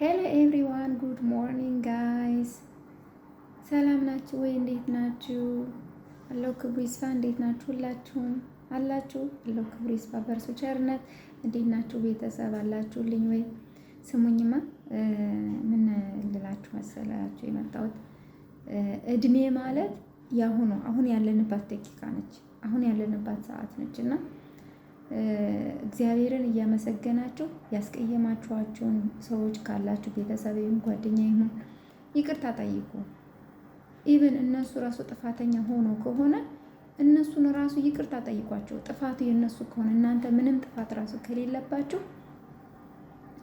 ሄሎ ኤቭሪዋን ጉድ ሞርኒንግ ጋይስ፣ ሰላም ናችሁ ወይ? እንዴት ናችሁ? አለው ክብሩ ይስፋ። እንዴት ናችሁ? ሁላችሁም አላችሁ? አለው ክብሩ ይስፋ። በእርሱ ቸርነት እንዴት ናችሁ? ቤተሰብ አላችሁልኝ ወይ? ስሙኝማ ምን ልላችሁ መሰላችሁ የመጣሁት እድሜ ማለት ያሁኑ አሁን ያለንባት ደቂቃ ነች፣ አሁን ያለንባት ሰዓት ነች እና እግዚአብሔርን እያመሰገናችሁ ያስቀየማችኋቸውን ሰዎች ካላችሁ ቤተሰብ ወይም ጓደኛ ይሁን ይቅርታ ጠይቁ። ኢቭን እነሱ ራሱ ጥፋተኛ ሆኖ ከሆነ እነሱን ራሱ ይቅርታ ጠይቋቸው። ጥፋቱ የነሱ ከሆነ እናንተ ምንም ጥፋት ራሱ ከሌለባችሁ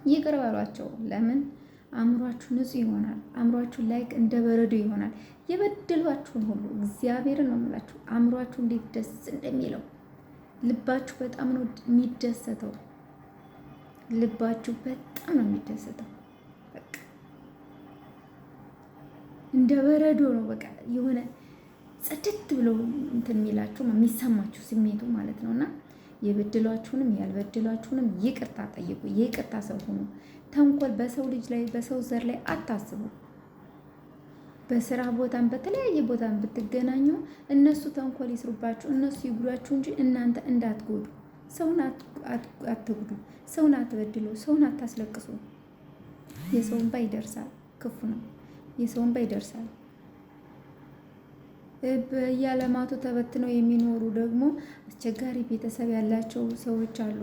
ይቅር በሏቸው። ለምን? አእምሯችሁ ንጹህ ይሆናል። አእምሯችሁ ላይክ እንደ በረዶ ይሆናል። የበደሏችሁን ሁሉ እግዚአብሔርን ነው የምላችሁ። አእምሯችሁ እንዴት ደስ እንደሚለው ልባችሁ በጣም ነው የሚደሰተው። ልባችሁ በጣም ነው የሚደሰተው። በቃ እንደ በረዶ ነው። በቃ የሆነ ጽድት ብሎ እንትን የሚላችሁ የሚሰማችሁ ስሜቱ ማለት ነውና የበደሏችሁንም ያልበደሏችሁንም ይቅርታ ጠይቁ። የይቅርታ ሰው ሁኑ። ተንኮል በሰው ልጅ ላይ በሰው ዘር ላይ አታስቡ። በስራ ቦታም በተለያየ ቦታም ብትገናኙ እነሱ ተንኮል ይስሩባችሁ፣ እነሱ ይጉዳችሁ እንጂ እናንተ እንዳትጎዱ። ሰውን አትጉዱ፣ ሰውን አትበድሉ፣ ሰውን አታስለቅሱ። የሰው እንባ ይደርሳል፣ ክፉ ነው። የሰው እንባ ይደርሳል። በየዓለማቱ ተበትነው የሚኖሩ ደግሞ አስቸጋሪ ቤተሰብ ያላቸው ሰዎች አሉ።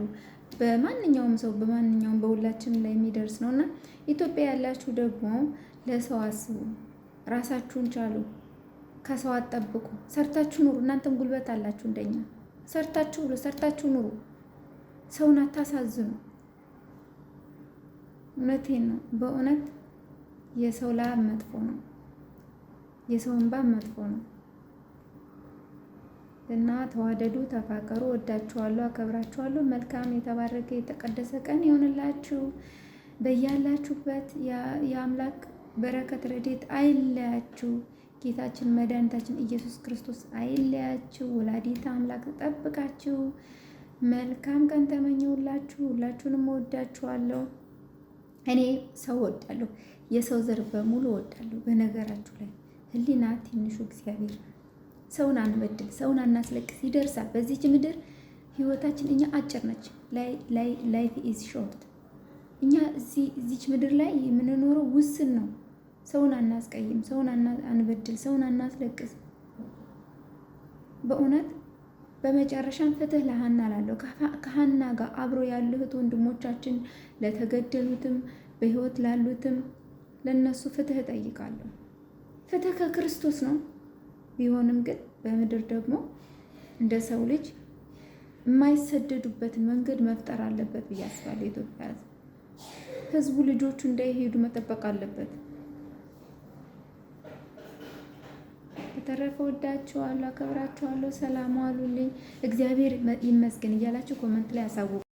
በማንኛውም ሰው በማንኛውም በሁላችን ላይ የሚደርስ ነውና ኢትዮጵያ ያላችሁ ደግሞ ለሰው አስቡ። ራሳችሁን ቻሉ። ከሰው አትጠብቁ። ሰርታችሁ ኑሩ። እናንተም ጉልበት አላችሁ እንደኛ። ሰርታችሁ ብሎ ሰርታችሁ ኑሩ። ሰውን አታሳዝኑ። እውነቴን ነው። በእውነት የሰው ላብ መጥፎ ነው። የሰው እንባ መጥፎ ነው እና ተዋደዱ፣ ተፋቀሩ። ወዳችኋለሁ፣ አከብራችኋለሁ። መልካም የተባረከ የተቀደሰ ቀን ይሆንላችሁ። በያላችሁበት የአምላክ በረከት ረድኤት አይለያችሁ። ጌታችን መድኃኒታችን ኢየሱስ ክርስቶስ አይለያችሁ። ወላዲተ አምላክ ተጠብቃችሁ። መልካም ቀን ተመኘሁላችሁ። ሁላችሁንም እወዳችኋለሁ። እኔ ሰው እወዳለሁ፣ የሰው ዘር በሙሉ እወዳለሁ። በነገራችሁ ላይ ሕሊና ትንሹ እግዚአብሔር። ሰውን አንበድል፣ ሰውን አናስለቅስ። ይደርሳል። በዚች ምድር ህይወታችን እኛ አጭር ነች። ላይፍ ኢዝ ሾርት። እኛ እዚች ምድር ላይ የምንኖረው ውስን ነው። ሰውን አናስቀይም፣ ሰውን አንበድል፣ ሰውን አናስለቅስ። በእውነት በመጨረሻም ፍትህ ለሀና ላለው ከሀና ጋር አብሮ ያሉ እህት ወንድሞቻችን ለተገደሉትም በህይወት ላሉትም ለነሱ ፍትህ እጠይቃለሁ። ፍትህ ከክርስቶስ ነው። ቢሆንም ግን በምድር ደግሞ እንደ ሰው ልጅ የማይሰደዱበት መንገድ መፍጠር አለበት ብዬ አስባለሁ። ኢትዮጵያ ህዝቡ ልጆቹ እንዳይሄዱ መጠበቅ አለበት። በተረፈ ወዳችኋለሁ፣ አከብራችኋለሁ። ሰላም ዋሉልኝ። እግዚአብሔር ይመስገን እያላችሁ ኮመንት ላይ አሳውቁ።